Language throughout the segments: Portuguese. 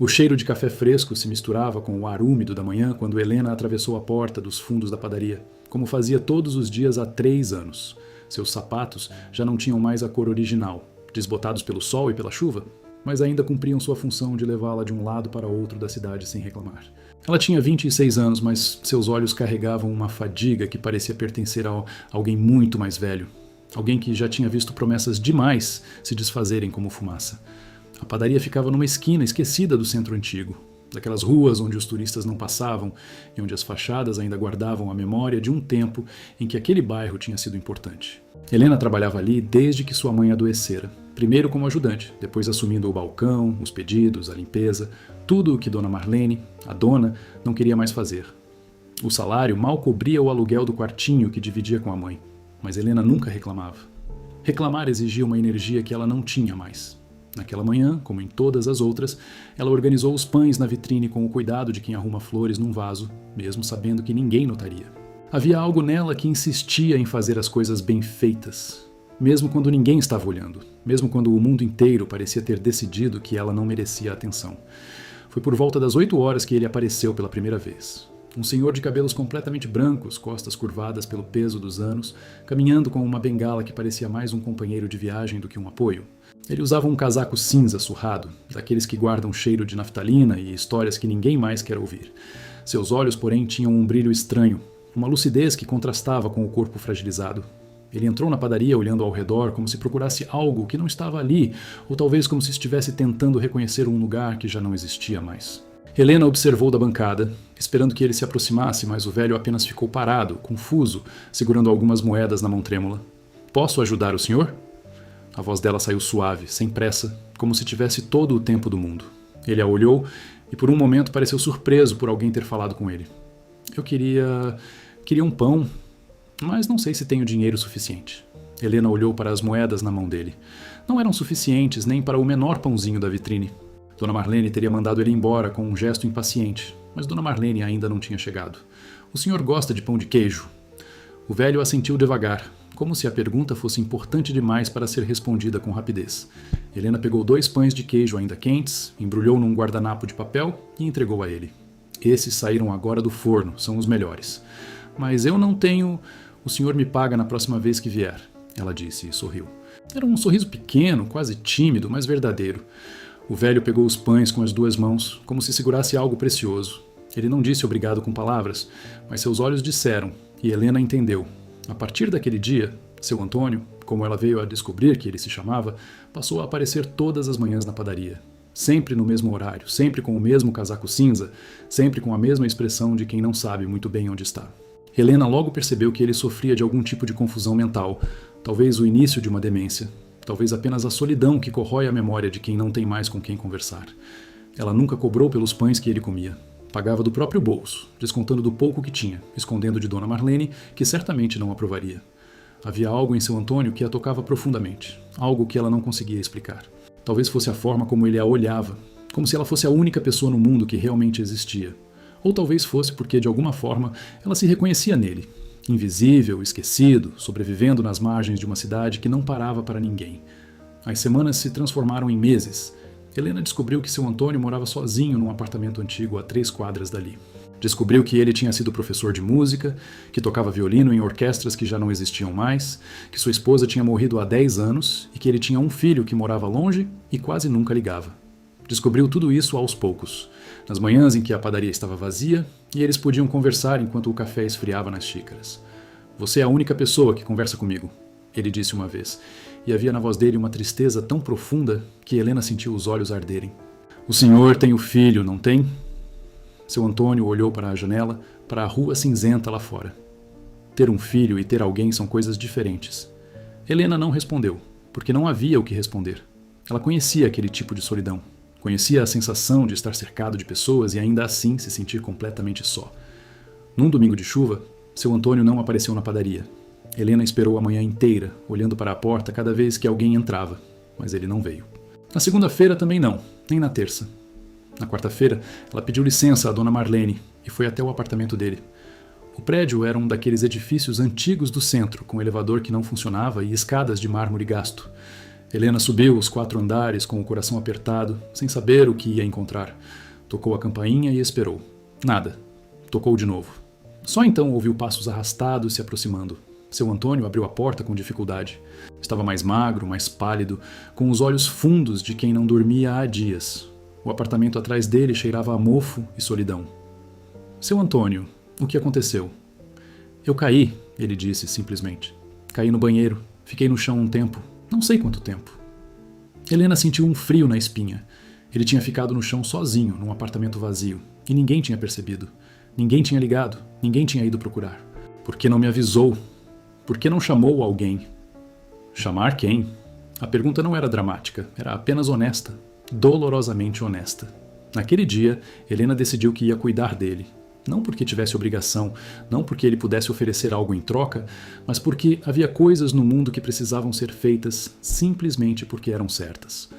O cheiro de café fresco se misturava com o ar úmido da manhã quando Helena atravessou a porta dos fundos da padaria, como fazia todos os dias há 3 anos. Seus sapatos já não tinham mais a cor original, desbotados pelo sol e pela chuva, mas ainda cumpriam sua função de levá-la de um lado para outro da cidade sem reclamar. Ela tinha 26 anos, mas seus olhos carregavam uma fadiga que parecia pertencer a alguém muito mais velho. Alguém que já tinha visto promessas demais se desfazerem como fumaça. A padaria ficava numa esquina esquecida do centro antigo, daquelas ruas onde os turistas não passavam e onde as fachadas ainda guardavam a memória de um tempo em que aquele bairro tinha sido importante. Helena trabalhava ali desde que sua mãe adoecera, primeiro como ajudante, depois assumindo o balcão, os pedidos, a limpeza, tudo o que Dona Marlene, a dona, não queria mais fazer. O salário mal cobria o aluguel do quartinho que dividia com a mãe, mas Helena nunca reclamava. Reclamar exigia uma energia que ela não tinha mais. Naquela manhã, como em todas as outras, ela organizou os pães na vitrine com o cuidado de quem arruma flores num vaso, mesmo sabendo que ninguém notaria. Havia algo nela que insistia em fazer as coisas bem feitas, mesmo quando ninguém estava olhando, mesmo quando o mundo inteiro parecia ter decidido que ela não merecia atenção. Foi por volta das 8 horas que ele apareceu pela primeira vez. Um senhor de cabelos completamente brancos, costas curvadas pelo peso dos anos, caminhando com uma bengala que parecia mais um companheiro de viagem do que um apoio. Ele usava um casaco cinza surrado, daqueles que guardam cheiro de naftalina e histórias que ninguém mais quer ouvir. Seus olhos, porém, tinham um brilho estranho, uma lucidez que contrastava com o corpo fragilizado. Ele entrou na padaria olhando ao redor como se procurasse algo que não estava ali, ou talvez como se estivesse tentando reconhecer um lugar que já não existia mais. Helena observou da bancada, esperando que ele se aproximasse, mas o velho apenas ficou parado, confuso, segurando algumas moedas na mão trêmula. "Posso ajudar o senhor?" A voz dela saiu suave, sem pressa, como se tivesse todo o tempo do mundo. Ele a olhou e por um momento pareceu surpreso por alguém ter falado com ele. "Eu queria um pão, mas não sei se tenho dinheiro suficiente." Helena olhou para as moedas na mão dele. Não eram suficientes nem para o menor pãozinho da vitrine. Dona Marlene teria mandado ele embora com um gesto impaciente, mas Dona Marlene ainda não tinha chegado. "O senhor gosta de pão de queijo?" O velho assentiu devagar, como se a pergunta fosse importante demais para ser respondida com rapidez. Helena pegou 2 pães de queijo ainda quentes, embrulhou num guardanapo de papel e entregou a ele. "Esses saíram agora do forno, são os melhores. Mas eu não tenho... O senhor me paga na próxima vez que vier," ela disse e sorriu. Era um sorriso pequeno, quase tímido, mas verdadeiro. O velho pegou os pães com as 2 mãos, como se segurasse algo precioso. Ele não disse obrigado com palavras, mas seus olhos disseram, e Helena entendeu. A partir daquele dia, seu Antônio, como ela veio a descobrir que ele se chamava, passou a aparecer todas as manhãs na padaria. Sempre no mesmo horário, sempre com o mesmo casaco cinza, sempre com a mesma expressão de quem não sabe muito bem onde está. Helena logo percebeu que ele sofria de algum tipo de confusão mental, talvez o início de uma demência. Talvez apenas a solidão que corrói a memória de quem não tem mais com quem conversar. Ela nunca cobrou pelos pães que ele comia. Pagava do próprio bolso, descontando do pouco que tinha, escondendo de Dona Marlene, que certamente não aprovaria. Havia algo em seu Antônio que a tocava profundamente, algo que ela não conseguia explicar. Talvez fosse a forma como ele a olhava, como se ela fosse a única pessoa no mundo que realmente existia. Ou talvez fosse porque, de alguma forma, ela se reconhecia nele. Invisível, esquecido, sobrevivendo nas margens de uma cidade que não parava para ninguém. As semanas se transformaram em meses. Helena descobriu que seu Antônio morava sozinho num apartamento antigo a 3 quadras dali. Descobriu que ele tinha sido professor de música, que tocava violino em orquestras que já não existiam mais, que sua esposa tinha morrido há 10 anos e que ele tinha um filho que morava longe e quase nunca ligava. Descobriu tudo isso aos poucos, nas manhãs em que a padaria estava vazia e eles podiam conversar enquanto o café esfriava nas xícaras. "Você é a única pessoa que conversa comigo," ele disse uma vez, e havia na voz dele uma tristeza tão profunda que Helena sentiu os olhos arderem. "O senhor tem o filho, não tem?" Seu Antônio olhou para a janela, para a rua cinzenta lá fora. Ter um filho e ter alguém são coisas diferentes. Helena não respondeu, porque não havia o que responder. Ela conhecia aquele tipo de solidão. Conhecia a sensação de estar cercado de pessoas e ainda assim se sentir completamente só. Num domingo de chuva, seu Antônio não apareceu na padaria. Helena esperou a manhã inteira, olhando para a porta cada vez que alguém entrava, mas ele não veio. Na segunda-feira também não, nem na terça. Na quarta-feira, ela pediu licença à Dona Marlene e foi até o apartamento dele. O prédio era um daqueles edifícios antigos do centro, com elevador que não funcionava e escadas de mármore gasto. Helena subiu os 4 andares com o coração apertado, sem saber o que ia encontrar. Tocou a campainha e esperou. Nada. Tocou de novo. Só então ouviu passos arrastados se aproximando. Seu Antônio abriu a porta com dificuldade. Estava mais magro, mais pálido, com os olhos fundos de quem não dormia há dias. O apartamento atrás dele cheirava a mofo e solidão. Seu Antônio, o que aconteceu? Eu caí, ele disse simplesmente. Caí no banheiro. Fiquei no chão um tempo. Não sei quanto tempo. Helena sentiu um frio na espinha. Ele tinha ficado no chão sozinho, num apartamento vazio. E ninguém tinha percebido. Ninguém tinha ligado. Ninguém tinha ido procurar. Por que não me avisou? Por que não chamou alguém? Chamar quem? A pergunta não era dramática. Era apenas honesta. Dolorosamente honesta. Naquele dia, Helena decidiu que ia cuidar dele. Não porque tivesse obrigação, não porque ele pudesse oferecer algo em troca, mas porque havia coisas no mundo que precisavam ser feitas simplesmente porque eram certas.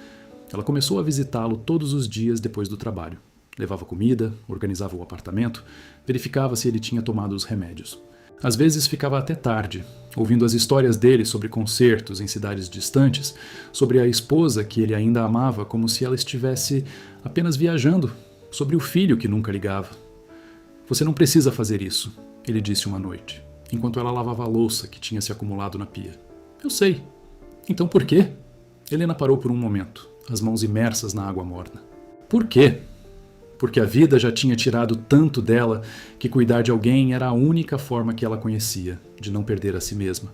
Ela começou a visitá-lo todos os dias depois do trabalho. Levava comida, organizava o apartamento, verificava se ele tinha tomado os remédios. Às vezes ficava até tarde, ouvindo as histórias dele sobre concertos em cidades distantes, sobre a esposa que ele ainda amava como se ela estivesse apenas viajando, sobre o filho que nunca ligava. Você não precisa fazer isso, ele disse uma noite, enquanto ela lavava a louça que tinha se acumulado na pia. Eu sei. Então por quê? Helena parou por um momento, as mãos imersas na água morna. Por quê? Porque a vida já tinha tirado tanto dela que cuidar de alguém era a única forma que ela conhecia de não perder a si mesma.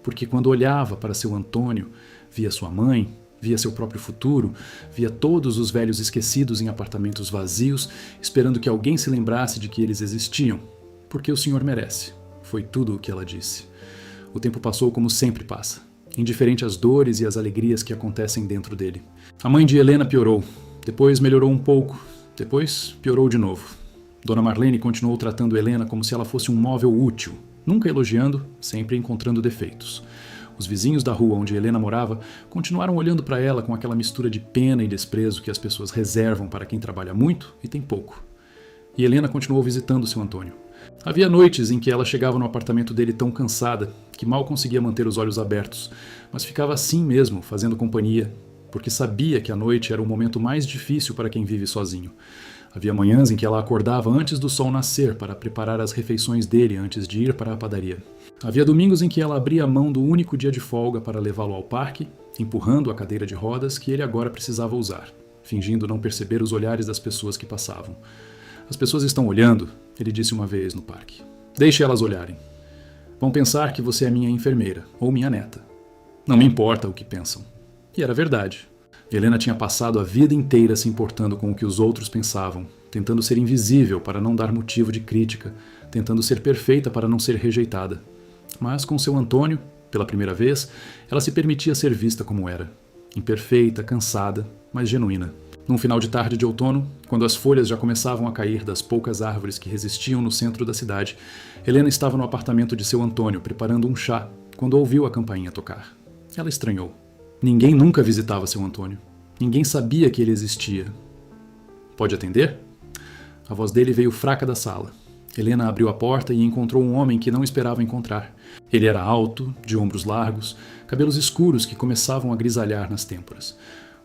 Porque quando olhava para seu Antônio, via sua mãe, via seu próprio futuro, via todos os velhos esquecidos em apartamentos vazios, esperando que alguém se lembrasse de que eles existiam. Porque o senhor merece. Foi tudo o que ela disse. O tempo passou como sempre passa, indiferente às dores e às alegrias que acontecem dentro dele. A mãe de Helena piorou, depois melhorou um pouco, depois piorou de novo. Dona Marlene continuou tratando Helena como se ela fosse um móvel útil, nunca elogiando, sempre encontrando defeitos. Os vizinhos da rua onde Helena morava continuaram olhando para ela com aquela mistura de pena e desprezo que as pessoas reservam para quem trabalha muito e tem pouco. E Helena continuou visitando seu Antônio. Havia noites em que ela chegava no apartamento dele tão cansada que mal conseguia manter os olhos abertos, mas ficava assim mesmo, fazendo companhia, porque sabia que a noite era o momento mais difícil para quem vive sozinho. Havia manhãs em que ela acordava antes do sol nascer para preparar as refeições dele antes de ir para a padaria. Havia domingos em que ela abria mão do único dia de folga para levá-lo ao parque, empurrando a cadeira de rodas que ele agora precisava usar, fingindo não perceber os olhares das pessoas que passavam. As pessoas estão olhando, ele disse uma vez no parque. Deixe elas olharem. Vão pensar que você é minha enfermeira ou minha neta. Não me importa o que pensam. E era verdade. Helena tinha passado a vida inteira se importando com o que os outros pensavam, tentando ser invisível para não dar motivo de crítica, tentando ser perfeita para não ser rejeitada. Mas com seu Antônio, pela primeira vez, ela se permitia ser vista como era. Imperfeita, cansada, mas genuína. Num final de tarde de outono, quando as folhas já começavam a cair das poucas árvores que resistiam no centro da cidade, Helena estava no apartamento de seu Antônio preparando um chá, quando ouviu a campainha tocar. Ela estranhou. Ninguém nunca visitava seu Antônio. Ninguém sabia que ele existia. Pode atender? A voz dele veio fraca da sala. Helena abriu a porta e encontrou um homem que não esperava encontrar. Ele era alto, de ombros largos, cabelos escuros que começavam a grisalhar nas têmporas.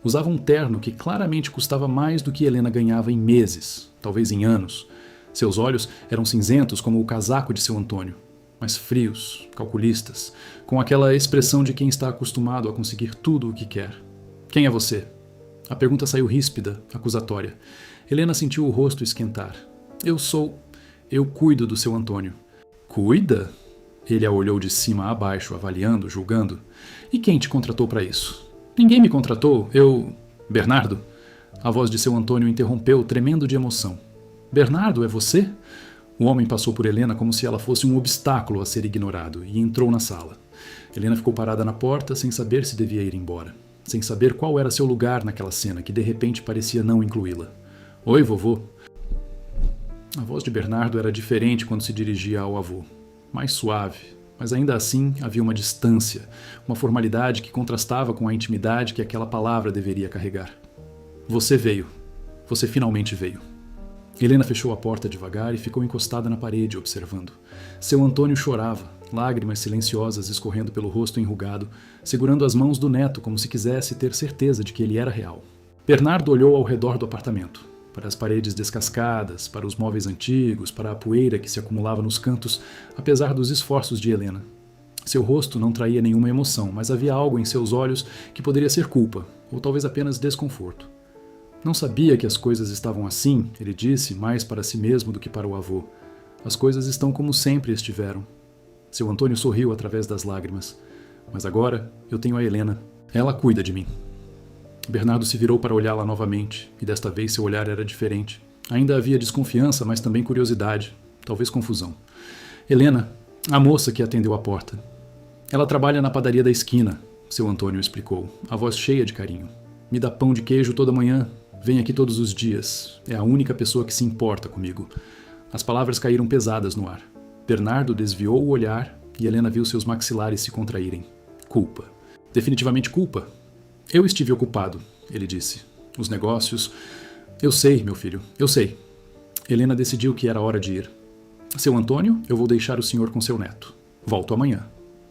Usava um terno que claramente custava mais do que Helena ganhava em meses, talvez em anos. Seus olhos eram cinzentos como o casaco de seu Antônio, mas frios, calculistas, com aquela expressão de quem está acostumado a conseguir tudo o que quer. Quem é você? A pergunta saiu ríspida, acusatória. Helena sentiu o rosto esquentar. Eu cuido do seu Antônio. Cuida? Ele a olhou de cima a baixo, avaliando, julgando. E quem te contratou para isso? Ninguém me contratou, Bernardo? A voz de seu Antônio interrompeu, tremendo de emoção. Bernardo, é você? O homem passou por Helena como se ela fosse um obstáculo a ser ignorado e entrou na sala. Helena ficou parada na porta sem saber se devia ir embora, sem saber qual era seu lugar naquela cena que de repente parecia não incluí-la. Oi, vovô. A voz de Bernardo era diferente quando se dirigia ao avô. Mais suave, mas ainda assim havia uma distância, uma formalidade que contrastava com a intimidade que aquela palavra deveria carregar. Você veio. Você finalmente veio. Helena fechou a porta devagar e ficou encostada na parede, observando. Seu Antônio chorava, lágrimas silenciosas escorrendo pelo rosto enrugado, segurando as mãos do neto como se quisesse ter certeza de que ele era real. Bernardo olhou ao redor do apartamento, para as paredes descascadas, para os móveis antigos, para a poeira que se acumulava nos cantos, apesar dos esforços de Helena. Seu rosto não traía nenhuma emoção, mas havia algo em seus olhos que poderia ser culpa, ou talvez apenas desconforto. Não sabia que as coisas estavam assim, ele disse, mais para si mesmo do que para o avô. As coisas estão como sempre estiveram. Seu Antônio sorriu através das lágrimas. Mas agora eu tenho a Helena. Ela cuida de mim. Bernardo se virou para olhá-la novamente, e desta vez seu olhar era diferente. Ainda havia desconfiança, mas também curiosidade, talvez confusão. Helena, a moça que atendeu a porta. Ela trabalha na padaria da esquina, seu Antônio explicou, a voz cheia de carinho. Me dá pão de queijo toda manhã. Vem aqui todos os dias. É a única pessoa que se importa comigo. As palavras caíram pesadas no ar. Bernardo desviou o olhar e Helena viu seus maxilares se contraírem. Culpa. Definitivamente culpa. Eu estive ocupado, ele disse. Os negócios... Eu sei, meu filho, eu sei. Helena decidiu que era hora de ir. Seu Antônio, eu vou deixar o senhor com seu neto. Volto amanhã.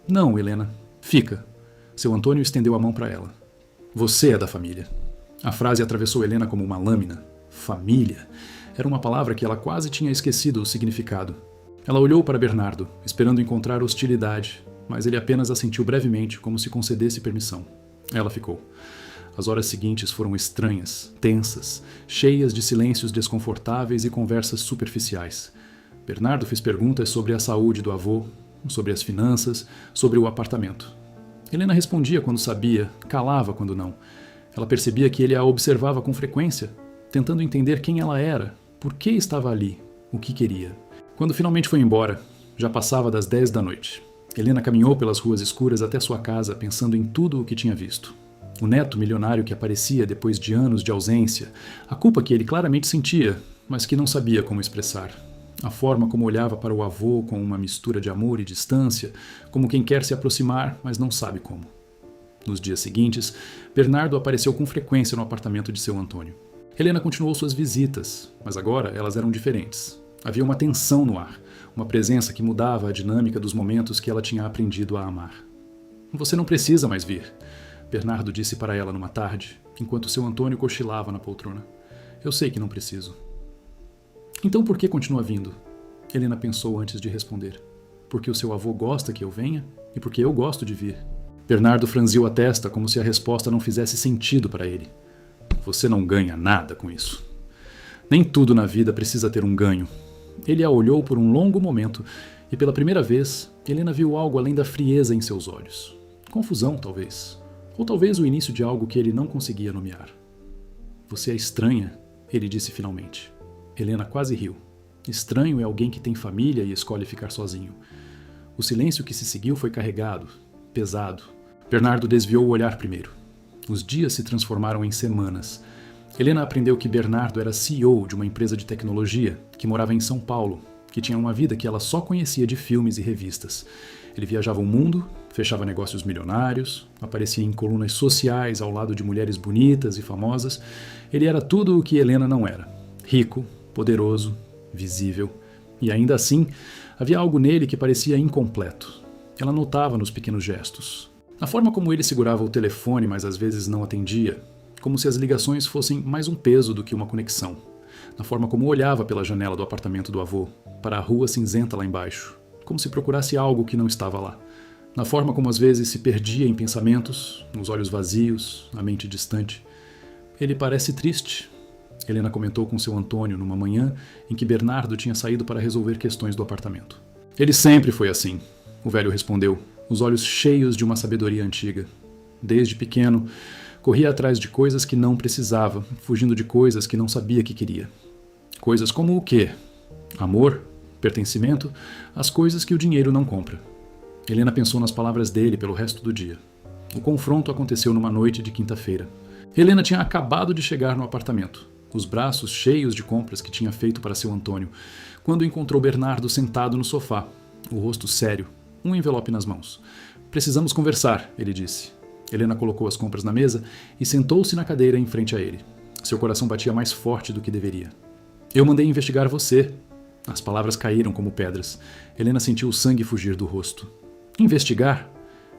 Não, Helena. Fica. Seu Antônio estendeu a mão para ela. Você é da família. A frase atravessou Helena como uma lâmina. Família. Era uma palavra que ela quase tinha esquecido o significado. Ela olhou para Bernardo, esperando encontrar hostilidade, mas ele apenas assentiu brevemente, como se concedesse permissão. Ela ficou. As horas seguintes foram estranhas, tensas, cheias de silêncios desconfortáveis e conversas superficiais. Bernardo fez perguntas sobre a saúde do avô, sobre as finanças, sobre o apartamento. Helena respondia quando sabia, calava quando não. Ela percebia que ele a observava com frequência, tentando entender quem ela era, por que estava ali, o que queria. Quando finalmente foi embora, já passava das 10 da noite. Helena caminhou pelas ruas escuras até sua casa, pensando em tudo o que tinha visto. O neto milionário que aparecia depois de anos de ausência, a culpa que ele claramente sentia, mas que não sabia como expressar. A forma como olhava para o avô com uma mistura de amor e distância, como quem quer se aproximar, mas não sabe como. Nos dias seguintes, Bernardo apareceu com frequência no apartamento de seu Antônio. Helena continuou suas visitas, mas agora elas eram diferentes. Havia uma tensão no ar, uma presença que mudava a dinâmica dos momentos que ela tinha aprendido a amar. Você não precisa mais vir, Bernardo disse para ela numa tarde, enquanto seu Antônio cochilava na poltrona. Eu sei que não preciso. Então por que continua vindo? Helena pensou antes de responder. Porque o seu avô gosta que eu venha e porque eu gosto de vir. Bernardo franziu a testa como se a resposta não fizesse sentido para ele. Você não ganha nada com isso. Nem tudo na vida precisa ter um ganho. Ele a olhou por um longo momento e pela primeira vez, Helena viu algo além da frieza em seus olhos. Confusão, talvez. Ou talvez o início de algo que ele não conseguia nomear. Você é estranha, ele disse finalmente. Helena quase riu. Estranho é alguém que tem família e escolhe ficar sozinho. O silêncio que se seguiu foi carregado, pesado. Bernardo desviou o olhar primeiro. Os dias se transformaram em semanas. Helena aprendeu que Bernardo era CEO de uma empresa de tecnologia que morava em São Paulo, que tinha uma vida que ela só conhecia de filmes e revistas. Ele viajava o mundo, fechava negócios milionários, aparecia em colunas sociais ao lado de mulheres bonitas e famosas. Ele era tudo o que Helena não era. Rico, poderoso, visível. E ainda assim, havia algo nele que parecia incompleto. Ela notava nos pequenos gestos. Na forma como ele segurava o telefone, mas às vezes não atendia, como se as ligações fossem mais um peso do que uma conexão. Na forma como olhava pela janela do apartamento do avô, para a rua cinzenta lá embaixo, como se procurasse algo que não estava lá. Na forma como às vezes se perdia em pensamentos, nos olhos vazios, a mente distante. Ele parece triste, Helena comentou com seu Antônio numa manhã em que Bernardo tinha saído para resolver questões do apartamento. Ele sempre foi assim, o velho respondeu, os olhos cheios de uma sabedoria antiga. Desde pequeno, corria atrás de coisas que não precisava, fugindo de coisas que não sabia que queria. Coisas como o quê? Amor? Pertencimento? As coisas que o dinheiro não compra. Helena pensou nas palavras dele pelo resto do dia. O confronto aconteceu numa noite de quinta-feira. Helena tinha acabado de chegar no apartamento, os braços cheios de compras que tinha feito para seu Antônio, quando encontrou Bernardo sentado no sofá, o rosto sério, um envelope nas mãos. Precisamos conversar, ele disse. Helena colocou as compras na mesa e sentou-se na cadeira em frente a ele. Seu coração batia mais forte do que deveria. Eu mandei investigar você. As palavras caíram como pedras. Helena sentiu o sangue fugir do rosto. Investigar?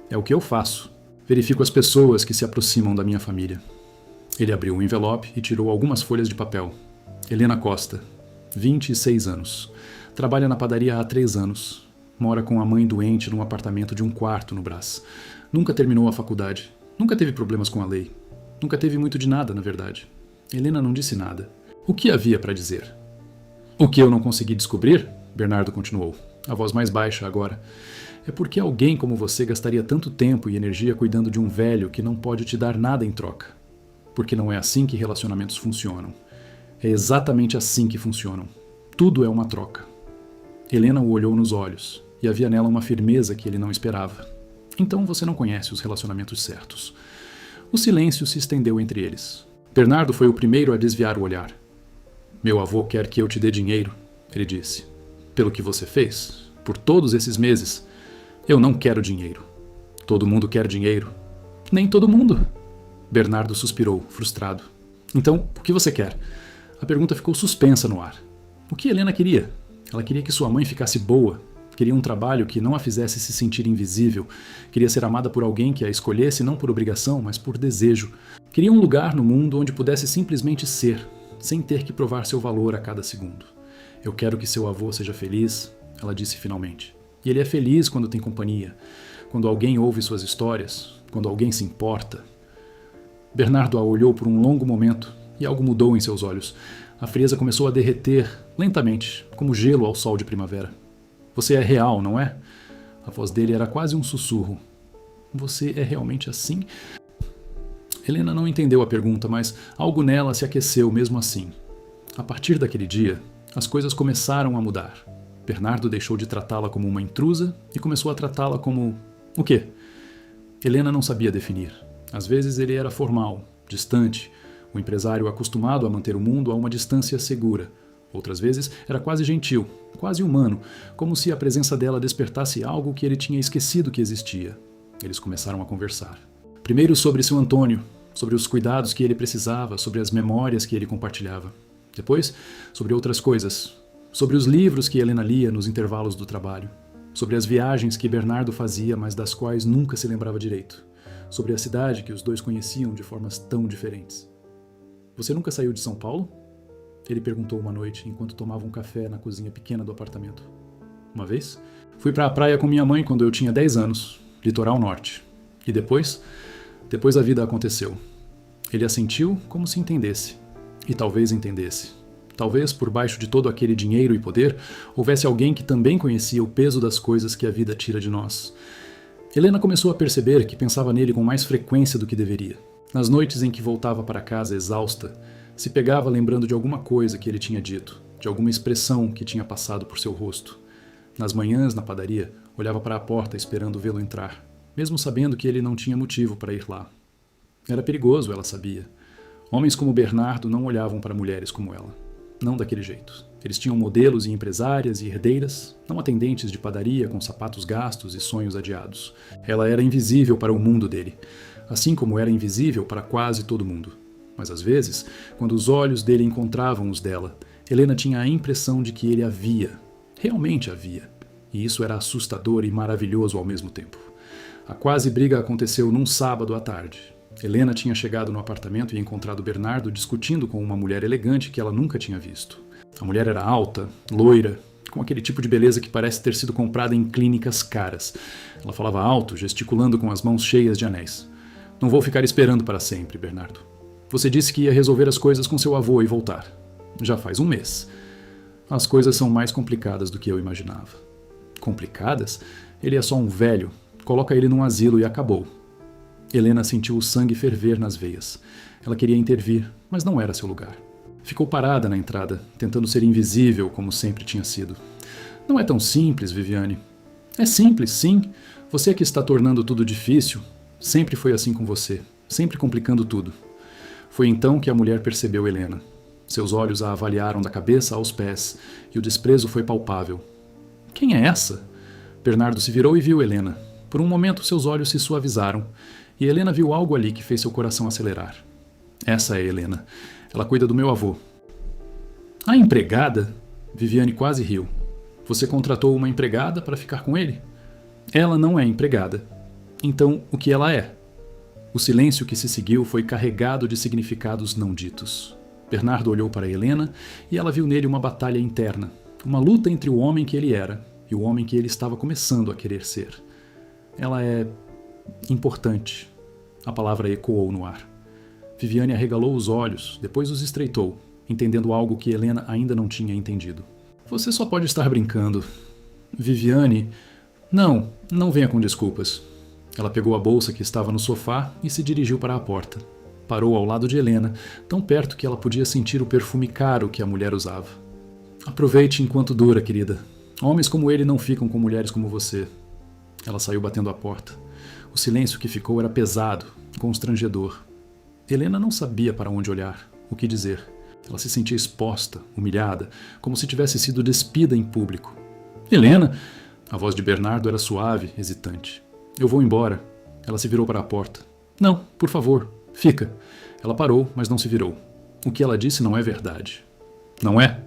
É o que eu faço. Verifico as pessoas que se aproximam da minha família. Ele abriu um envelope e tirou algumas folhas de papel. Helena Costa, 26 anos. Trabalha na padaria há 3 anos. Mora com a mãe doente num apartamento de 1 quarto no Brás. Nunca terminou a faculdade. Nunca teve problemas com a lei. Nunca teve muito de nada, na verdade. Helena não disse nada. O que havia para dizer? O que eu não consegui descobrir? Bernardo continuou, a voz mais baixa agora. É porque alguém como você gastaria tanto tempo e energia cuidando de um velho que não pode te dar nada em troca. Porque não é assim que relacionamentos funcionam. É exatamente assim que funcionam. Tudo é uma troca. Helena o olhou nos olhos, e havia nela uma firmeza que ele não esperava. Então você não conhece os relacionamentos certos. O silêncio se estendeu entre eles. Bernardo foi o primeiro a desviar o olhar. Meu avô quer que eu te dê dinheiro, ele disse. Pelo que você fez, por todos esses meses. Eu não quero dinheiro. Todo mundo quer dinheiro. Nem todo mundo. Bernardo suspirou, frustrado. Então, o que você quer? A pergunta ficou suspensa no ar. O que Helena queria? Ela queria que sua mãe ficasse boa. Queria um trabalho que não a fizesse se sentir invisível. Queria ser amada por alguém que a escolhesse não por obrigação, mas por desejo. Queria um lugar no mundo onde pudesse simplesmente ser, sem ter que provar seu valor a cada segundo. Eu quero que seu avô seja feliz, ela disse finalmente. E ele é feliz quando tem companhia, quando alguém ouve suas histórias, quando alguém se importa. Bernardo a olhou por um longo momento e algo mudou em seus olhos. A frieza começou a derreter lentamente, como gelo ao sol de primavera. Você é real, não é? A voz dele era quase um sussurro. Você é realmente assim? Helena não entendeu a pergunta, mas algo nela se aqueceu mesmo assim. A partir daquele dia, as coisas começaram a mudar. Bernardo deixou de tratá-la como uma intrusa e começou a tratá-la como... o quê? Helena não sabia definir. Às vezes ele era formal, distante, o empresário acostumado a manter o mundo a uma distância segura. Outras vezes era quase gentil, quase humano, como se a presença dela despertasse algo que ele tinha esquecido que existia. Eles começaram a conversar. Primeiro sobre seu Antônio, sobre os cuidados que ele precisava, sobre as memórias que ele compartilhava. Depois, sobre outras coisas, sobre os livros que Helena lia nos intervalos do trabalho, sobre as viagens que Bernardo fazia, mas das quais nunca se lembrava direito, sobre a cidade que os dois conheciam de formas tão diferentes. Você nunca saiu de São Paulo? Ele perguntou uma noite, enquanto tomava um café na cozinha pequena do apartamento. Uma vez? Fui para a praia com minha mãe quando eu tinha 10 anos, litoral norte. E depois? Depois a vida aconteceu. Ele assentiu como se entendesse. E talvez entendesse. Talvez, por baixo de todo aquele dinheiro e poder, houvesse alguém que também conhecia o peso das coisas que a vida tira de nós. Helena começou a perceber que pensava nele com mais frequência do que deveria. Nas noites em que voltava para casa exausta, se pegava lembrando de alguma coisa que ele tinha dito, de alguma expressão que tinha passado por seu rosto. Nas manhãs, na padaria, olhava para a porta esperando vê-lo entrar, mesmo sabendo que ele não tinha motivo para ir lá. Era perigoso, ela sabia. Homens como Bernardo não olhavam para mulheres como ela. Não daquele jeito. Eles tinham modelos e empresárias e herdeiras, não atendentes de padaria com sapatos gastos e sonhos adiados. Ela era invisível para o mundo dele, assim como era invisível para quase todo mundo. Mas às vezes, quando os olhos dele encontravam os dela, Helena tinha a impressão de que ele havia, realmente havia. E isso era assustador e maravilhoso ao mesmo tempo. A quase briga aconteceu num sábado à tarde. Helena tinha chegado no apartamento e encontrado Bernardo discutindo com uma mulher elegante que ela nunca tinha visto. A mulher era alta, loira, com aquele tipo de beleza que parece ter sido comprada em clínicas caras. Ela falava alto, gesticulando com as mãos cheias de anéis. Não vou ficar esperando para sempre, Bernardo. Você disse que ia resolver as coisas com seu avô e voltar. Já faz um mês. As coisas são mais complicadas do que eu imaginava. Complicadas? Ele é só um velho. Coloca ele num asilo e acabou. Helena sentiu o sangue ferver nas veias. Ela queria intervir, mas não era seu lugar. Ficou parada na entrada, tentando ser invisível como sempre tinha sido. Não é tão simples, Viviane. É simples, sim. Você é que está tornando tudo difícil. Sempre foi assim com você, sempre complicando tudo. Foi então que a mulher percebeu Helena. Seus olhos a avaliaram da cabeça aos pés, e o desprezo foi palpável. Quem é essa? Bernardo se virou e viu Helena. Por um momento seus olhos se suavizaram, e Helena viu algo ali que fez seu coração acelerar. Essa é Helena. Ela cuida do meu avô. A empregada? Viviane quase riu. Você contratou uma empregada para ficar com ele? Ela não é empregada. Então, o que ela é? O silêncio que se seguiu foi carregado de significados não ditos. Bernardo olhou para Helena e ela viu nele uma batalha interna, uma luta entre o homem que ele era e o homem que ele estava começando a querer ser. Ela é importante. A palavra ecoou no ar. Viviane arregalou os olhos, depois os estreitou, entendendo algo que Helena ainda não tinha entendido. Você só pode estar brincando. Viviane... Não venha com desculpas. Ela pegou a bolsa que estava no sofá e se dirigiu para a porta. Parou ao lado de Helena, tão perto que ela podia sentir o perfume caro que a mulher usava. Aproveite enquanto dura, querida. Homens como ele não ficam com mulheres como você. Ela saiu batendo a porta. O silêncio que ficou era pesado, constrangedor. Helena não sabia para onde olhar, o que dizer. Ela se sentia exposta, humilhada, como se tivesse sido despida em público. Helena! A voz de Bernardo era suave, hesitante. Eu vou embora. Ela se virou para a porta. Não, por favor, fica. Ela parou, mas não se virou. O que ela disse não é verdade. Não é?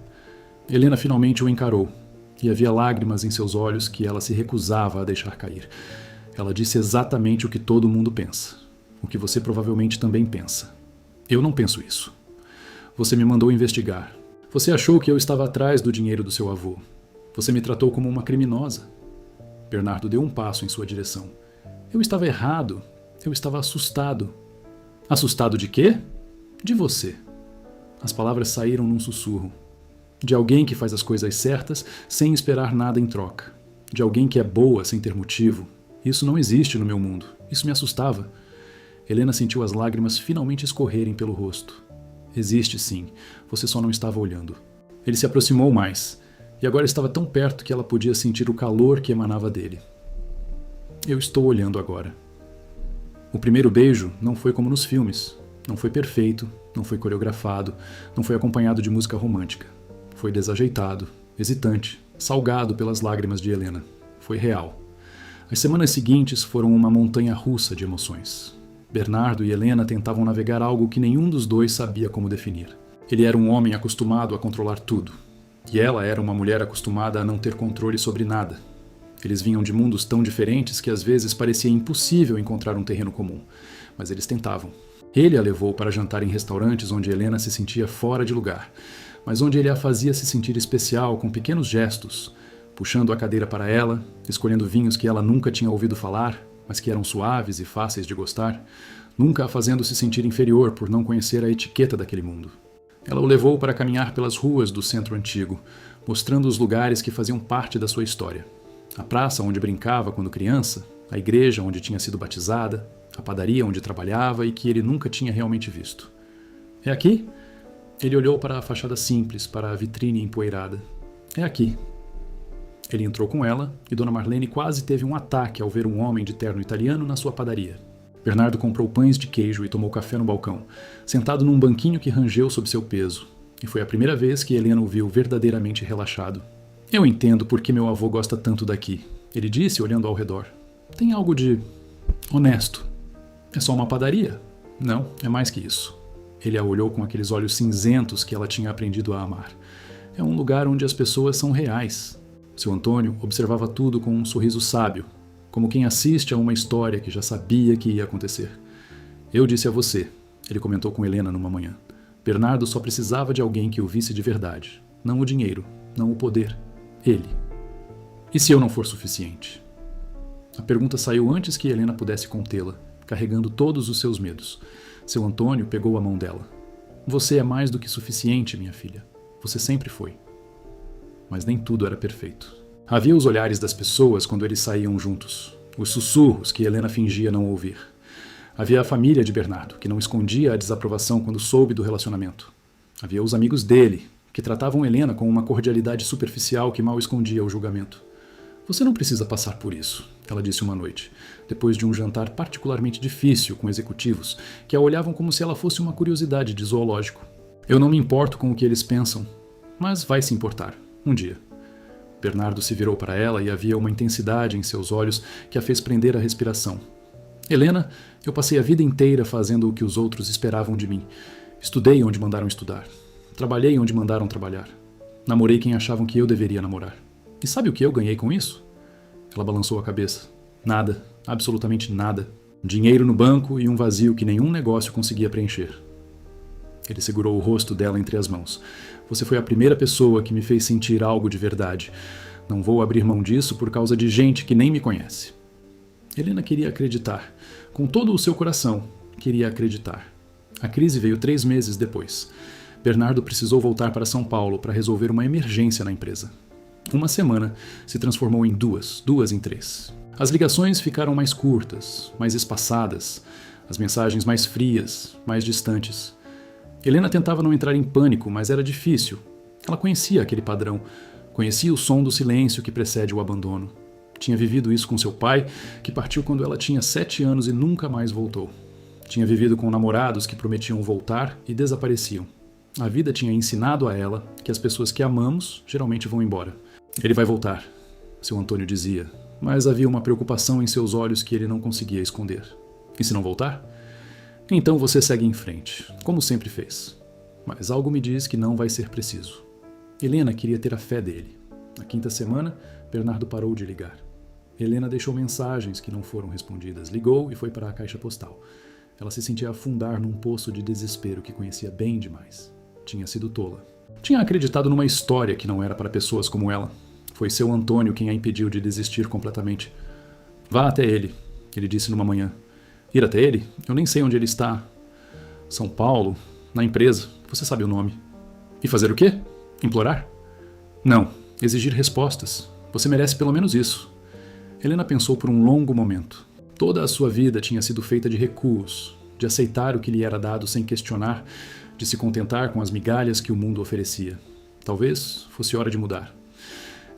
Helena finalmente o encarou, e havia lágrimas em seus olhos que ela se recusava a deixar cair. Ela disse exatamente o que todo mundo pensa. O que você provavelmente também pensa. Eu não penso isso. Você me mandou investigar. Você achou que eu estava atrás do dinheiro do seu avô. Você me tratou como uma criminosa. Bernardo deu um passo em sua direção. Eu estava errado. Eu estava assustado. Assustado de quê? De você. As palavras saíram num sussurro. De alguém que faz as coisas certas sem esperar nada em troca. De alguém que é boa sem ter motivo. Isso não existe no meu mundo. Isso me assustava. Helena sentiu as lágrimas finalmente escorrerem pelo rosto. Existe sim. Você só não estava olhando. Ele se aproximou mais. E agora estava tão perto que ela podia sentir o calor que emanava dele. Eu estou olhando agora. O primeiro beijo não foi como nos filmes. Não foi perfeito, não foi coreografado, não foi acompanhado de música romântica. Foi desajeitado, hesitante, salgado pelas lágrimas de Helena. Foi real. As semanas seguintes foram uma montanha russa de emoções. Bernardo e Helena tentavam navegar algo que nenhum dos dois sabia como definir. Ele era um homem acostumado a controlar tudo. E ela era uma mulher acostumada a não ter controle sobre nada. Eles vinham de mundos tão diferentes que às vezes parecia impossível encontrar um terreno comum. Mas eles tentavam. Ele a levou para jantar em restaurantes onde Helena se sentia fora de lugar, mas onde ele a fazia se sentir especial com pequenos gestos, puxando a cadeira para ela, escolhendo vinhos que ela nunca tinha ouvido falar, mas que eram suaves e fáceis de gostar, nunca a fazendo se sentir inferior por não conhecer a etiqueta daquele mundo. Ela o levou para caminhar pelas ruas do centro antigo, mostrando os lugares que faziam parte da sua história. A praça onde brincava quando criança, a igreja onde tinha sido batizada, a padaria onde trabalhava e que ele nunca tinha realmente visto. É aqui? Ele olhou para a fachada simples, para a vitrine empoeirada. É aqui. Ele entrou com ela e Dona Marlene quase teve um ataque ao ver um homem de terno italiano na sua padaria. Bernardo comprou pães de queijo e tomou café no balcão, sentado num banquinho que rangeu sob seu peso. E foi a primeira vez que Helena o viu verdadeiramente relaxado. Eu entendo por que meu avô gosta tanto daqui, ele disse olhando ao redor. Tem algo de honesto. É só uma padaria? Não, é mais que isso. Ele a olhou com aqueles olhos cinzentos que ela tinha aprendido a amar. É um lugar onde as pessoas são reais. Seu Antônio observava tudo com um sorriso sábio, como quem assiste a uma história que já sabia que ia acontecer. Eu disse a você, ele comentou com Helena numa manhã. Bernardo só precisava de alguém que o visse de verdade. Não o dinheiro, não o poder. Ele. E se eu não for suficiente? A pergunta saiu antes que Helena pudesse contê-la, carregando todos os seus medos. Seu Antônio pegou a mão dela. Você é mais do que suficiente, minha filha. Você sempre foi. Mas nem tudo era perfeito. Havia os olhares das pessoas quando eles saíam juntos, os sussurros que Helena fingia não ouvir. Havia a família de Bernardo, que não escondia a desaprovação quando soube do relacionamento. Havia os amigos dele, que tratavam Helena com uma cordialidade superficial que mal escondia o julgamento. Você não precisa passar por isso, ela disse uma noite, depois de um jantar particularmente difícil com executivos que a olhavam como se ela fosse uma curiosidade de zoológico. Eu não me importo com o que eles pensam, mas vai se importar, um dia. Bernardo se virou para ela e havia uma intensidade em seus olhos que a fez prender a respiração. Helena, eu passei a vida inteira fazendo o que os outros esperavam de mim. Estudei onde mandaram estudar. Trabalhei onde mandaram trabalhar. Namorei quem achavam que eu deveria namorar. E sabe o que eu ganhei com isso? Ela balançou a cabeça. Nada, absolutamente nada. Dinheiro no banco e um vazio que nenhum negócio conseguia preencher. Ele segurou o rosto dela entre as mãos. Você foi a primeira pessoa que me fez sentir algo de verdade. Não vou abrir mão disso por causa de gente que nem me conhece. Helena queria acreditar. Com todo o seu coração, queria acreditar. A crise veio 3 meses depois. Bernardo precisou voltar para São Paulo para resolver uma emergência na empresa. Uma semana se transformou em duas em 3. As ligações ficaram mais curtas, mais espaçadas, as mensagens mais frias, mais distantes. Helena tentava não entrar em pânico, mas era difícil. Ela conhecia aquele padrão, conhecia o som do silêncio que precede o abandono. Tinha vivido isso com seu pai, que partiu quando ela tinha 7 anos e nunca mais voltou. Tinha vivido com namorados que prometiam voltar e desapareciam. A vida tinha ensinado a ela que as pessoas que amamos geralmente vão embora. Ele vai voltar, seu Antônio dizia, mas havia uma preocupação em seus olhos que ele não conseguia esconder. E se não voltar? Então você segue em frente, como sempre fez. Mas algo me diz que não vai ser preciso. Helena queria ter a fé dele. Na 5ª semana, Bernardo parou de ligar. Helena deixou mensagens que não foram respondidas, ligou e foi para a caixa postal. Ela se sentia afundar num poço de desespero que conhecia bem demais. Tinha sido tola. Tinha acreditado numa história que não era para pessoas como ela. Foi seu Antônio quem a impediu de desistir completamente. Vá até ele, ele disse numa manhã. Ir até ele? Eu nem sei onde ele está. São Paulo, na empresa, você sabe o nome. E fazer o quê? Implorar? Não, exigir respostas. Você merece pelo menos isso. Helena pensou por um longo momento. Toda a sua vida tinha sido feita de recuos, de aceitar o que lhe era dado sem questionar, de se contentar com as migalhas que o mundo oferecia. Talvez fosse hora de mudar.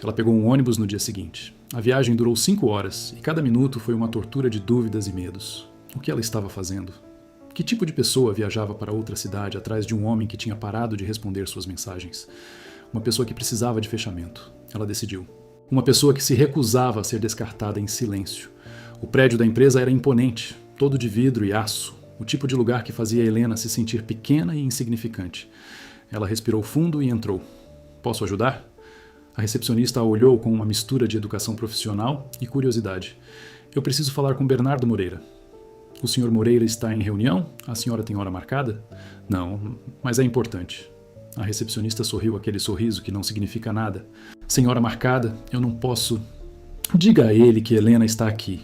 Ela pegou um ônibus no dia seguinte. A viagem durou 5 horas e cada minuto foi uma tortura de dúvidas e medos. O que ela estava fazendo? Que tipo de pessoa viajava para outra cidade atrás de um homem que tinha parado de responder suas mensagens? Uma pessoa que precisava de fechamento. Ela decidiu. Uma pessoa que se recusava a ser descartada em silêncio. O prédio da empresa era imponente, todo de vidro e aço. O tipo de lugar que fazia Helena se sentir pequena e insignificante. Ela respirou fundo e entrou. Posso ajudar? A recepcionista a olhou com uma mistura de educação profissional e curiosidade. Eu preciso falar com Bernardo Moreira. O Sr. Moreira está em reunião? A senhora tem hora marcada? Não, mas é importante. A recepcionista sorriu aquele sorriso que não significa nada. Sem hora marcada, eu não posso... Diga a ele que Helena está aqui.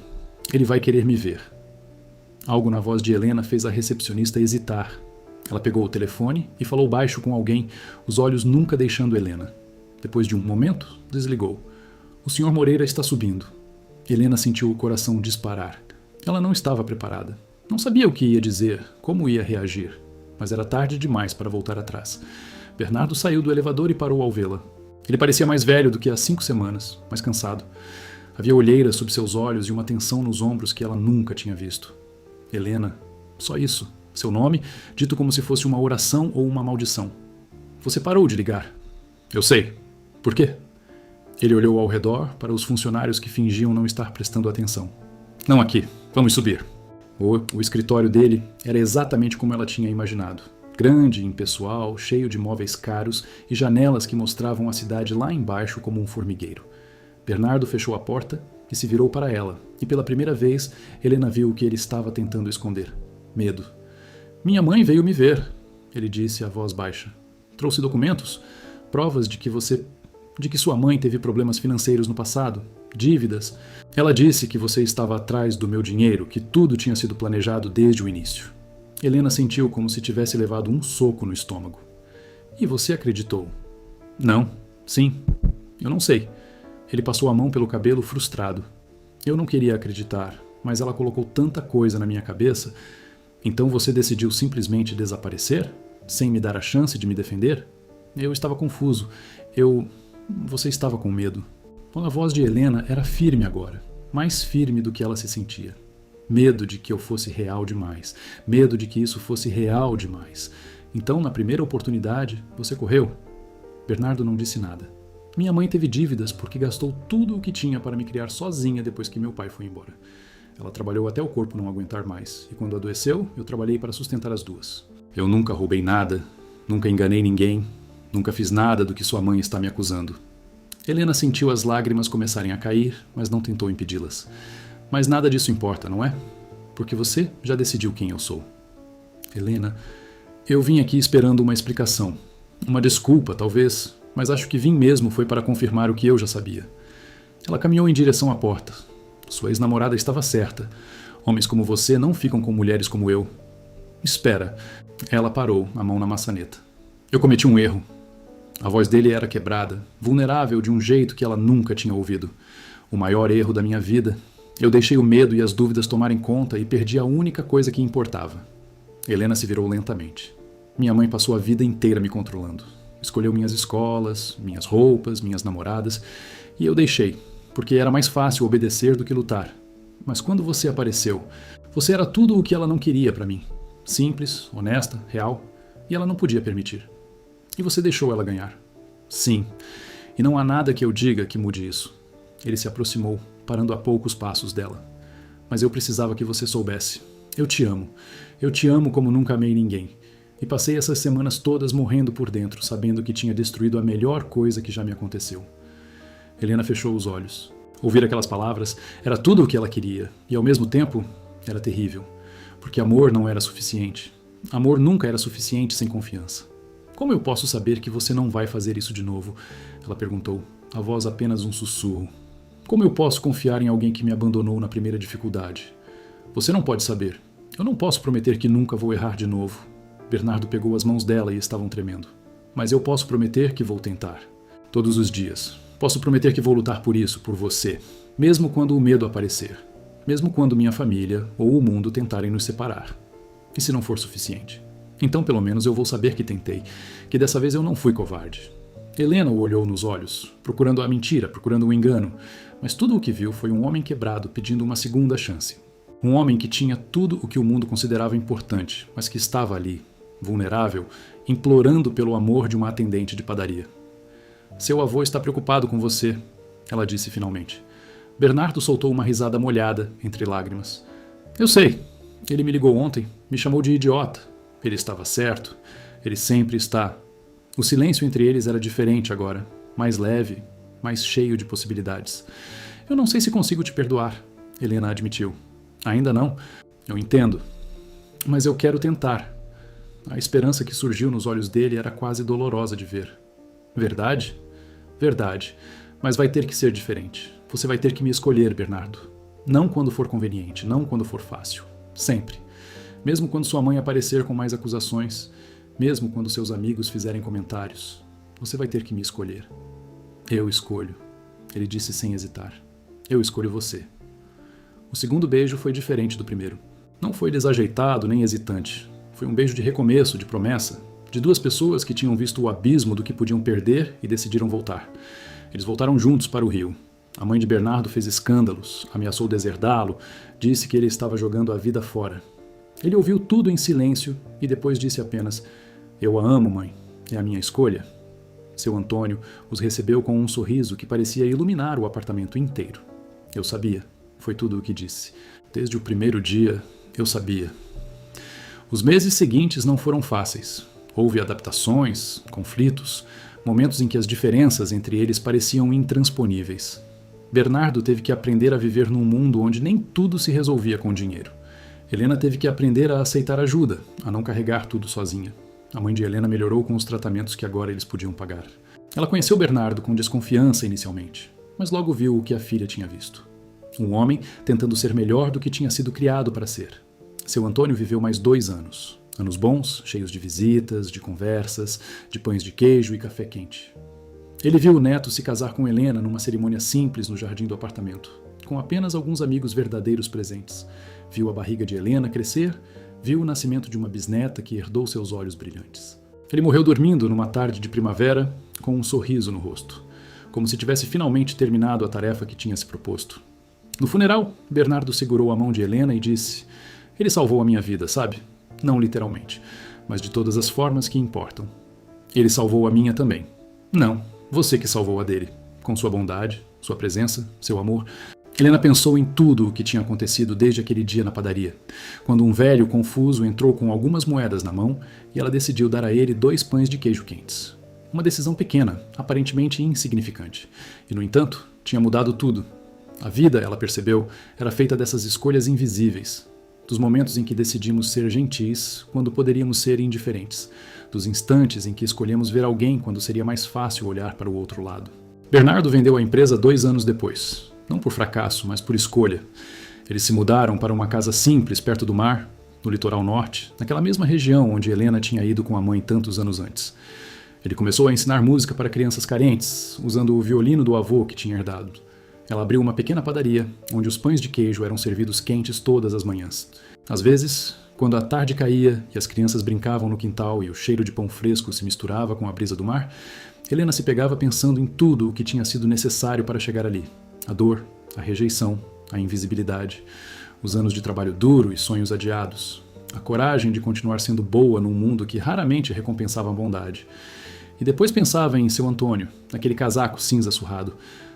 Ele vai querer me ver. Algo na voz de Helena fez a recepcionista hesitar. Ela pegou o telefone e falou baixo com alguém, os olhos nunca deixando Helena. Depois de um momento, desligou. O Sr. Moreira está subindo. Helena sentiu o coração disparar. Ela não estava preparada. Não sabia o que ia dizer, como ia reagir. Mas era tarde demais para voltar atrás. Bernardo saiu do elevador e parou ao vê-la. Ele parecia mais velho do que há 5 semanas, mais cansado. Havia olheiras sob seus olhos e uma tensão nos ombros que ela nunca tinha visto. Helena, só isso. Seu nome, dito como se fosse uma oração ou uma maldição. Você parou de ligar. Eu sei. Por quê? Ele olhou ao redor para os funcionários que fingiam não estar prestando atenção. Não aqui. Vamos subir. O escritório dele era exatamente como ela tinha imaginado. Grande, impessoal, cheio de móveis caros e janelas que mostravam a cidade lá embaixo como um formigueiro. Bernardo fechou a porta e se virou para ela, e pela primeira vez Helena viu o que ele estava tentando esconder. Medo. Minha mãe veio me ver, ele disse a voz baixa. Trouxe documentos? Provas de que sua mãe teve problemas financeiros no passado? Dívidas? Ela disse que você estava atrás do meu dinheiro, que tudo tinha sido planejado desde o início. Helena sentiu como se tivesse levado um soco no estômago. E você acreditou? Não. Sim. Eu não sei. Ele passou a mão pelo cabelo frustrado. Eu não queria acreditar, mas ela colocou tanta coisa na minha cabeça. Então você decidiu simplesmente desaparecer? Sem me dar a chance de me defender? Eu estava confuso. Você estava com medo. A voz de Helena era firme agora. Mais firme do que ela se sentia. Medo de que eu fosse real demais. Medo de que isso fosse real demais. Então, na primeira oportunidade, você correu? Bernardo não disse nada. Minha mãe teve dívidas porque gastou tudo o que tinha para me criar sozinha depois que meu pai foi embora. Ela trabalhou até o corpo não aguentar mais. E quando adoeceu, eu trabalhei para sustentar as duas. Eu nunca roubei nada, nunca enganei ninguém. Nunca fiz nada do que sua mãe está me acusando. Helena sentiu as lágrimas começarem a cair, mas não tentou impedi-las. Mas nada disso importa, não é? Porque você já decidiu quem eu sou. Helena, eu vim aqui esperando uma explicação. Uma desculpa, talvez, mas acho que vim mesmo foi para confirmar o que eu já sabia. Ela caminhou em direção à porta. Sua ex-namorada estava certa. Homens como você não ficam com mulheres como eu. Espera. Ela parou, a mão na maçaneta. Eu cometi um erro. A voz dele era quebrada, vulnerável de um jeito que ela nunca tinha ouvido. O maior erro da minha vida. Eu deixei o medo e as dúvidas tomarem conta e perdi a única coisa que importava. Helena se virou lentamente. Minha mãe passou a vida inteira me controlando. Escolheu minhas escolas, minhas roupas, minhas namoradas, e eu deixei, porque era mais fácil obedecer do que lutar. Mas quando você apareceu, você era tudo o que ela não queria para mim. Simples, honesta, real, e ela não podia permitir. E você deixou ela ganhar. Sim, e não há nada que eu diga que mude isso. Ele se aproximou, parando a poucos passos dela. Mas eu precisava que você soubesse. Eu te amo. Eu te amo como nunca amei ninguém. E passei essas semanas todas morrendo por dentro, sabendo que tinha destruído a melhor coisa que já me aconteceu. Helena fechou os olhos. Ouvir aquelas palavras era tudo o que ela queria, e ao mesmo tempo era terrível, porque amor não era suficiente. Amor nunca era suficiente sem confiança. Como eu posso saber que você não vai fazer isso de novo? Ela perguntou, a voz apenas um sussurro. Como eu posso confiar em alguém que me abandonou na primeira dificuldade? Você não pode saber. Eu não posso prometer que nunca vou errar de novo. Bernardo pegou as mãos dela e estavam tremendo. Mas eu posso prometer que vou tentar. Todos os dias. Posso prometer que vou lutar por isso, por você. Mesmo quando o medo aparecer. Mesmo quando minha família ou o mundo tentarem nos separar. E se não for suficiente? Então pelo menos eu vou saber que tentei. Que dessa vez eu não fui covarde. Helena o olhou nos olhos, procurando a mentira, procurando o engano. Mas tudo o que viu foi um homem quebrado pedindo uma segunda chance. Um homem que tinha tudo o que o mundo considerava importante, mas que estava ali, vulnerável, implorando pelo amor de uma atendente de padaria. Seu avô está preocupado com você, ela disse finalmente. Bernardo soltou uma risada molhada, entre lágrimas. Eu sei. Ele me ligou ontem, me chamou de idiota. Ele estava certo. Ele sempre está. O silêncio entre eles era diferente agora, mais leve, mais cheio de possibilidades. Eu não sei se consigo te perdoar, Helena admitiu. Ainda não. Eu entendo. Mas eu quero tentar. A esperança que surgiu nos olhos dele era quase dolorosa de ver. Verdade? Verdade. Mas vai ter que ser diferente. Você vai ter que me escolher, Bernardo. Não quando for conveniente, não quando for fácil. Sempre. Mesmo quando sua mãe aparecer com mais acusações, mesmo quando seus amigos fizerem comentários, você vai ter que me escolher. Eu escolho, ele disse sem hesitar. Eu escolho você. O segundo beijo foi diferente do primeiro. Não foi desajeitado nem hesitante. Foi um beijo de recomeço, de promessa, de duas pessoas que tinham visto o abismo do que podiam perder e decidiram voltar. Eles voltaram juntos para o Rio. A mãe de Bernardo fez escândalos, ameaçou deserdá-lo, disse que ele estava jogando a vida fora. Ele ouviu tudo em silêncio e depois disse apenas: Eu a amo, mãe. É a minha escolha. Seu Antônio os recebeu com um sorriso que parecia iluminar o apartamento inteiro. Eu sabia. Foi tudo o que disse. Desde o primeiro dia, eu sabia. Os meses seguintes não foram fáceis. Houve adaptações, conflitos, momentos em que as diferenças entre eles pareciam intransponíveis. Bernardo teve que aprender a viver num mundo onde nem tudo se resolvia com dinheiro. Helena teve que aprender a aceitar ajuda, a não carregar tudo sozinha. A mãe de Helena melhorou com os tratamentos que agora eles podiam pagar. Ela conheceu Bernardo com desconfiança inicialmente, mas logo viu o que a filha tinha visto. Um homem tentando ser melhor do que tinha sido criado para ser. Seu Antônio viveu mais 2 anos. Anos bons, cheios de visitas, de conversas, de pães de queijo e café quente. Ele viu o neto se casar com Helena numa cerimônia simples no jardim do apartamento, com apenas alguns amigos verdadeiros presentes. Viu a barriga de Helena crescer, viu o nascimento de uma bisneta que herdou seus olhos brilhantes. Ele morreu dormindo numa tarde de primavera, com um sorriso no rosto, como se tivesse finalmente terminado a tarefa que tinha se proposto. No funeral, Bernardo segurou a mão de Helena e disse: Ele salvou a minha vida, sabe? Não literalmente, mas de todas as formas que importam. Ele salvou a minha também. Não, você que salvou a dele, com sua bondade, sua presença, seu amor. Helena pensou em tudo o que tinha acontecido desde aquele dia na padaria, quando um velho confuso entrou com algumas moedas na mão e ela decidiu dar a ele 2 pães de queijo quentes. Uma decisão pequena, aparentemente insignificante. E, no entanto, tinha mudado tudo. A vida, ela percebeu, era feita dessas escolhas invisíveis. Dos momentos em que decidimos ser gentis quando poderíamos ser indiferentes. Dos instantes em que escolhemos ver alguém quando seria mais fácil olhar para o outro lado. Bernardo vendeu a empresa 2 anos depois. Não por fracasso, mas por escolha. Eles se mudaram para uma casa simples perto do mar, no litoral norte, naquela mesma região onde Helena tinha ido com a mãe tantos anos antes. Ele começou a ensinar música para crianças carentes, usando o violino do avô que tinha herdado. Ela abriu uma pequena padaria, onde os pães de queijo eram servidos quentes todas as manhãs. Às vezes, quando a tarde caía e as crianças brincavam no quintal e o cheiro de pão fresco se misturava com a brisa do mar, Helena se pegava pensando em tudo o que tinha sido necessário para chegar ali. A dor, a rejeição, a invisibilidade, os anos de trabalho duro e sonhos adiados, a coragem de continuar sendo boa num mundo que raramente recompensava a bondade. E depois pensava em seu Antônio, naquele casaco cinza surrado,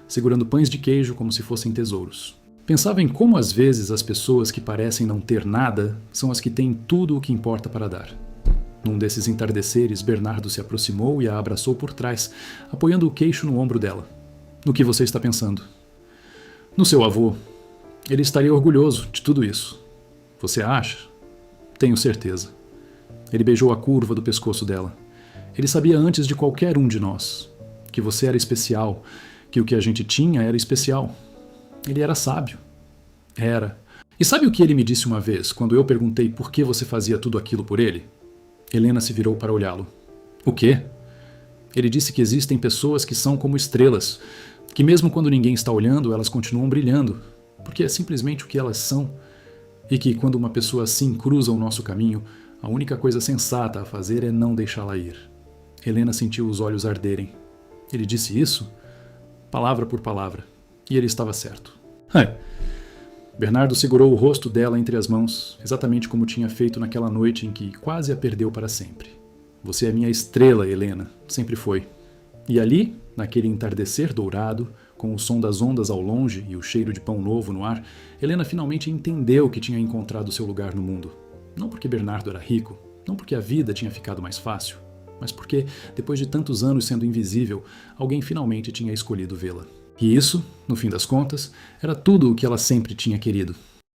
segurando pães de queijo como se fossem tesouros. Pensava em como às vezes as pessoas que parecem não ter nada são as que têm tudo o que importa para dar. Num desses entardeceres, Bernardo se aproximou e a abraçou por trás, apoiando o queixo no ombro dela. No que você está pensando? No seu avô. Ele estaria orgulhoso de tudo isso. Você acha? Tenho certeza. Ele beijou a curva do pescoço dela. Ele sabia antes de qualquer um de nós que você era especial, que o que a gente tinha era especial. Ele era sábio. Era. E sabe o que ele me disse uma vez, quando eu perguntei por que você fazia tudo aquilo por ele? Helena se virou para olhá-lo. O quê? Ele disse que existem pessoas que são como estrelas, que mesmo quando ninguém está olhando, elas continuam brilhando, porque é simplesmente o que elas são, e que quando uma pessoa assim cruza o nosso caminho, a única coisa sensata a fazer é não deixá-la ir. Helena sentiu os olhos arderem. Ele disse isso? Palavra por palavra. E ele estava certo. Bernardo segurou o rosto dela entre as mãos, exatamente como tinha feito naquela noite em que quase a perdeu para sempre. Você é minha estrela, Helena, sempre foi. E ali, naquele entardecer dourado, com o som das ondas ao longe e o cheiro de pão novo no ar, Helena finalmente entendeu que tinha encontrado seu lugar no mundo. Não porque Bernardo era rico, não porque a vida tinha ficado mais fácil, mas porque, depois de tantos anos sendo invisível, alguém finalmente tinha escolhido vê-la. E isso, no fim das contas, era tudo o que ela sempre tinha querido.